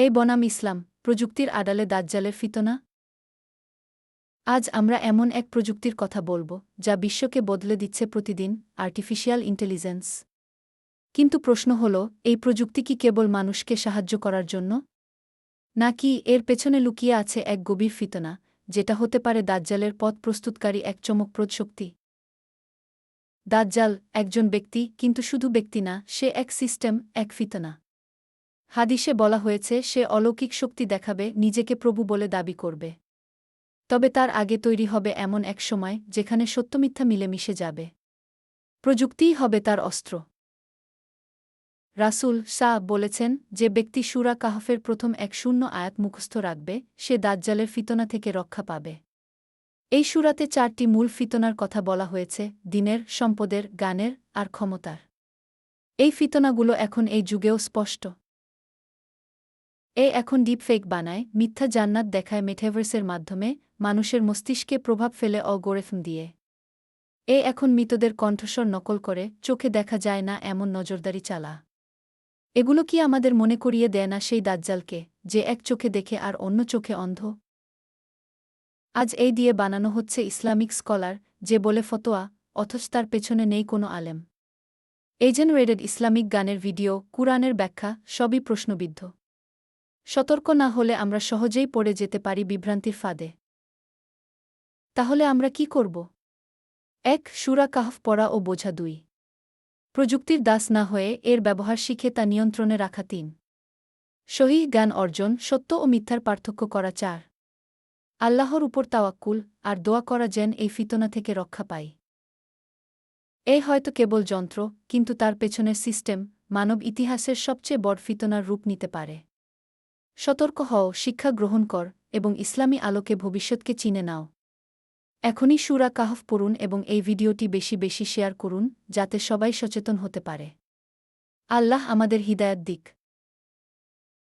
এই বনাম ইসলাম, প্রযুক্তির আড়ালে দাজ্জালের ফিতনা। আজ আমরা এমন এক প্রযুক্তির কথা বলব, যা বিশ্বকে বদলে দিচ্ছে প্রতিদিন, আর্টিফিশিয়াল ইন্টেলিজেন্স। কিন্তু প্রশ্ন হল, এই প্রযুক্তি কি কেবল মানুষকে সাহায্য করার জন্য? নাকি এর পেছনে লুকিয়ে আছে এক গভীর ফিতনা, যেটা হতে পারে দাজ্জালের পথ প্রস্তুতকারী এক চমকপ্রদ শক্তি? দাজ্জাল একজন ব্যক্তি, কিন্তু শুধু ব্যক্তি না, সে এক সিস্টেম, এক ফিতনা। হাদিসে বলা হয়েছে সে অলৌকিক শক্তি দেখাবে, নিজেকে প্রভু বলে দাবি করবে। তবে তার আগে তৈরি হবে এমন এক সময় যেখানে সত্যমিথ্যা মিলেমিশে যাবে। প্রযুক্তিই হবে তার অস্ত্র। রাসূল বলেছেন, যে ব্যক্তি সূরা কাহফের প্রথম ১০ আয়াত মুখস্থ রাখবে, সে দাজ্জালের ফিতনা থেকে রক্ষা পাবে। এই সূরাতে ৪টি মূল ফিতনার কথা বলা হয়েছে: দিনের, সম্পদের, জ্ঞানের আর ক্ষমতার। এই ফিতনাগুলো এখন এই যুগেও স্পষ্ট। এখন ডিপফেক বানায়, মিথ্যা জান্নাত দেখায় মেটাভার্সের মাধ্যমে, মানুষের মস্তিষ্কে প্রভাব ফেলে অগোরেফম দিয়ে। এখন মৃতদের কণ্ঠস্বর নকল করে, চোখে দেখা যায় না এমন নজরদারি চালা। এগুলো কি আমাদের মনে করিয়ে দেয় না সেই দাজ্জালকে, যে এক চোখে দেখে আর অন্য চোখে অন্ধ? আজ এই দিয়ে বানানো হচ্ছে ইসলামিক স্কলার, যে বলে ফতোয়া, অথচ তার পেছনে নেই কোনো আলেম। জেনারেটেড ইসলামিক গানের ভিডিও, কুরআনের ব্যাখ্যা, সবই প্রশ্নবিদ্ধ। সতর্ক না হলে আমরা সহজেই পড়ে যেতে পারি বিভ্রান্তির ফাঁদে। তাহলে আমরা কি করব? ১. সূরা কাহফ পড়া ও বোঝা। ২. প্রযুক্তির দাস না হয়ে এর ব্যবহার শিখে তা নিয়ন্ত্রণে রাখা। ৩. সহিহ জ্ঞান অর্জন, সত্য ও মিথ্যার পার্থক্য করা। ৪. আল্লাহর উপর তাওয়াক্কুল আর দোয়া করা, যেন এই ফিতনা থেকে রক্ষা পাই। হয়তো কেবল যন্ত্র, কিন্তু তার পেছনের সিস্টেম মানব ইতিহাসের সবচেয়ে বড় ফিতনার রূপ নিতে পারে। সতর্ক হও, শিক্ষা গ্রহণ কর এবং ইসলামী আলোকে ভবিষ্যৎকে চিনে নাও। এখনই সূরা কাহফ পড়ুন এবং এই ভিডিওটি বেশি বেশি শেয়ার করুন, যাতে সবাই সচেতন হতে পারে। আল্লাহ আমাদের হিদায়াত দিক।